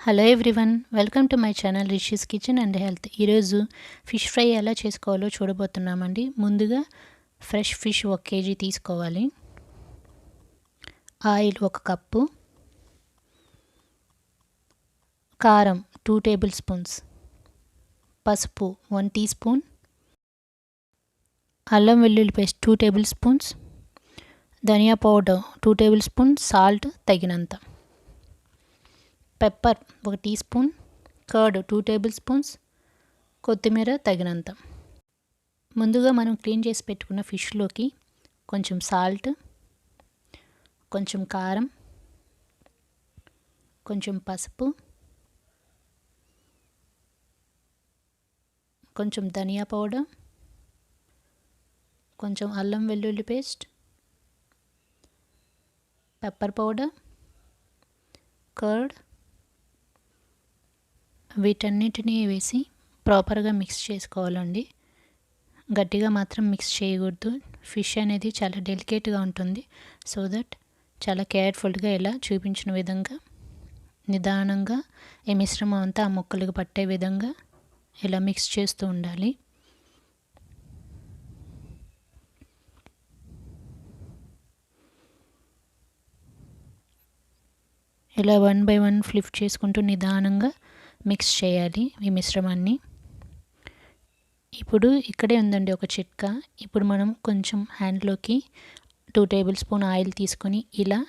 Hello everyone, welcome to my channel rishis kitchen and health. ఈరోజు fish fry ఎలా చేసుకోవాలో చూడబోతున్నామండి. ముందుగా ఫ్రెష్ ఫిష్ 1 kg తీసుకోవాలి. ఆయిల్ 1 కప్పు, కారం 2 టేబుల్ స్పూన్స్, పసుపు 1 టీ స్పూన్, అల్లం వెల్లుల్లి పేస్ట్ 2 టేబుల్ స్పూన్స్, ధనియా పౌడర్ 2 టేబుల్ స్పూన్, సాల్ట్ తగినంత, pepper 1 teaspoon, curd 2 tablespoons, కొత్తిమీర తగినంత. ముందుగా మనం క్లీన్ చేసి పెట్టుకున్న ఫిష్లోకి కొంచెం సాల్ట్, కొంచెం కారం, కొంచెం పసుపు, కొంచెం ధనియా పౌడర్, కొంచెం అల్లం వెల్లుల్లి పేస్ట్, పెప్పర్ పౌడర్, కర్డ్, వీటన్నిటిని వేసి ప్రాపర్గా మిక్స్ చేసుకోవాలండి. గట్టిగా మాత్రం మిక్స్ చేయకూడదు. ఫిష్ అనేది చాలా డెలికేట్గా ఉంటుంది. సో దట్ చాలా కేర్ఫుల్గా ఇలా చూపించిన విధంగా నిదానంగా ఈ మిశ్రమం అంతా ఆ ముక్కలకు పట్టే విధంగా ఇలా మిక్స్ చేస్తూ ఉండాలి. ఇలా 1 by 1 ఫ్లిప్ చేసుకుంటూ నిదానంగా మిక్స్ చేయాలి ఈ మిశ్రమాన్ని. ఇప్పుడు ఇక్కడే ఉందండి ఒక చిట్కా. ఇప్పుడు మనం కొంచెం హ్యాండ్లోకి 2 టేబుల్ స్పూన్ ఆయిల్ తీసుకొని ఇలా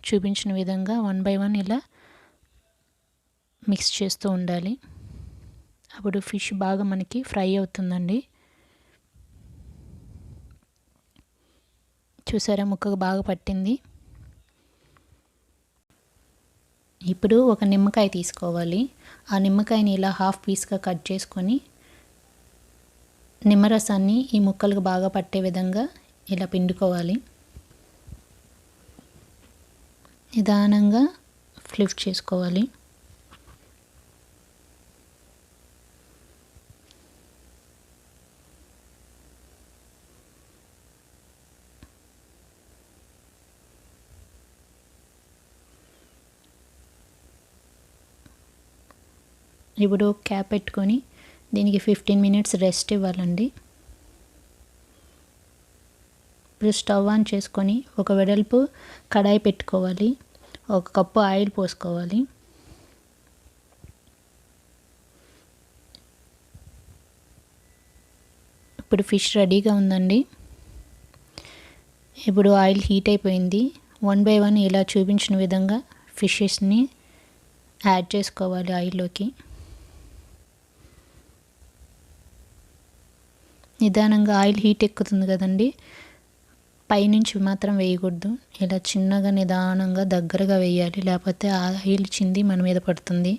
చూపించిన విధంగా 1 by 1 ఇలా మిక్స్ చేస్తూ ఉండాలి. అప్పుడు ఫిష్ బాగా మనకి ఫ్రై అవుతుందండి. చూసారా, ముక్కకు బాగా పట్టింది. ఇప్పుడు ఒక నిమ్మకాయ తీసుకోవాలి. ఆ నిమ్మకాయని ఇలా హాఫ్ పీస్గా కట్ చేసుకొని నిమ్మరసాన్ని ఈ ముక్కలకు బాగా పట్టే విధంగా ఇలా పిండుకోవాలి. నిదానంగా ఫ్లిప్ చేసుకోవాలి. ఇప్పుడు క్యాప్ పెట్టుకొని దీనికి 15 minutes రెస్ట్ ఇవ్వాలండి. ఇప్పుడు స్టవ్ ఆన్ చేసుకొని ఒక వెడల్పు కడాయి పెట్టుకోవాలి. 1 కప్పు ఆయిల్ పోసుకోవాలి. ఇప్పుడు ఫిష్ రెడీగా ఉందండి. ఇప్పుడు ఆయిల్ హీట్ అయిపోయింది. 1 by 1 ఇలా చూపించిన విధంగా ఫిషెస్ని యాడ్ చేసుకోవాలి ఆయిల్లోకి. నిదానంగా ఆయిల్ హీట్ ఎక్కుతుంది కదండి, పైనుంచి మాత్రం వేయకూడదు. ఇలా చిన్నగా నిదానంగా దగ్గరగా వేయాలి, లేకపోతే ఆయిల్ చింది మన మీద పడుతుంది.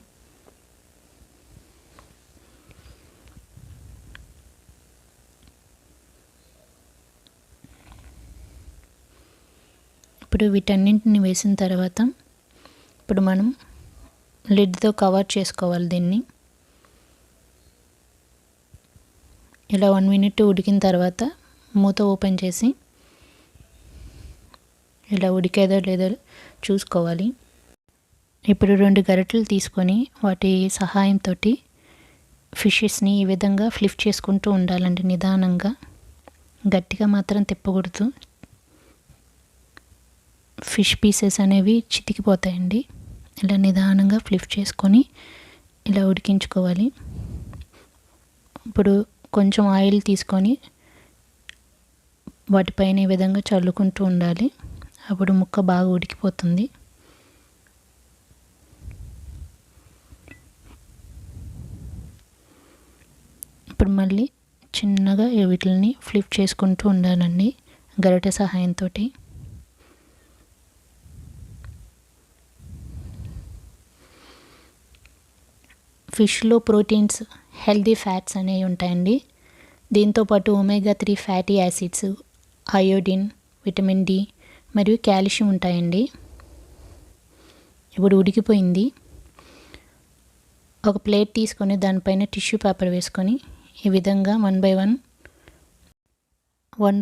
ఇప్పుడు వీటన్నింటిని వేసిన తర్వాత ఇప్పుడు మనం లిడ్తో కవర్ చేసుకోవాలి దీన్ని. ఇలా 1 minute ఉడికిన తర్వాత మూత ఓపెన్ చేసి ఇలా ఉడికేదో లేదో చూసుకోవాలి. ఇప్పుడు 2 గరిటెలు తీసుకొని వాటి సహాయంతో ఫిషెస్ని ఈ విధంగా ఫ్లిప్ చేసుకుంటూ ఉండాలండి నిదానంగా. గట్టిగా మాత్రం తిప్పకూడదు, ఫిష్ పీసెస్ అనేవి చితికిపోతాయండి. ఇలా నిదానంగా ఫ్లిప్ చేసుకొని ఇలా ఉడికించుకోవాలి. ఇప్పుడు కొంచెం ఆయిల్ తీసుకొని వాటిపైన ఈ విధంగా చల్లుకుంటూ ఉండాలి. అప్పుడు ముక్క బాగా ఉడికిపోతుంది. ఇప్పుడు మళ్ళీ చిన్నగా వీటిని ఫ్లిప్ చేసుకుంటూ ఉండాలండి గరిటె సహాయంతో. ఫిష్లో ప్రోటీన్స్, హెల్దీ ఫ్యాట్స్ అనేవి ఉంటాయండి. దీంతోపాటు omega 3 fatty acids, iodine, vitamin D మరియు కాల్షియం ఉంటాయండి. ఇప్పుడు ఉడికిపోయింది. ఒక ప్లేట్ తీసుకొని దానిపైన టిష్యూ పేపర్ వేసుకొని ఈ విధంగా 1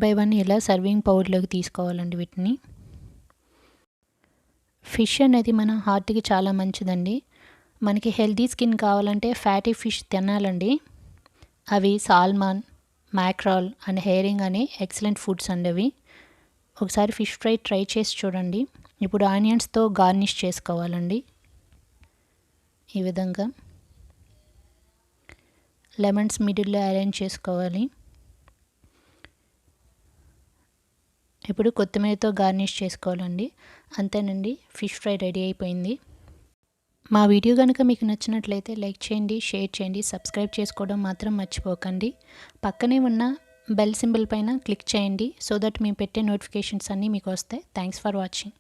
by 1 ఇలా సర్వింగ్ పౌల్లోకి తీసుకోవాలండి వీటిని. ఫిష్ అనేది మన హార్ట్కి చాలా మంచిదండి. మనకి హెల్తీ స్కిన్ కావాలంటే ఫ్యాటీ ఫిష్ తినాలండి. అవి సాల్మాన్, మ్యాక్రాల్ అండ్ హెరింగ్ అనే ఎక్సలెంట్ ఫుడ్స్ అండి అవి. ఒకసారి ఫిష్ ఫ్రై ట్రై చేసి చూడండి. ఇప్పుడు ఆనియన్స్తో గార్నిష్ చేసుకోవాలండి. ఈ విధంగా లెమన్స్ మిడిల్లో అరేంజ్ చేసుకోవాలి. ఇప్పుడు కొత్తిమీరతో గార్నిష్ చేసుకోవాలండి. అంతేనండి, ఫిష్ ఫ్రై రెడీ అయిపోయింది. మా వీడియో కనుక మీకు నచ్చినట్లయితే లైక్ చేయండి, షేర్ చేయండి, సబ్స్క్రైబ్ చేసుకోవడం మాత్రం మర్చిపోకండి. పక్కనే ఉన్న బెల్ సింబల్ పైన క్లిక్ చేయండి సో దట్ మేము పెట్టే నోటిఫికేషన్స్ అన్నీ మీకు వస్తాయి. Thanks for watching.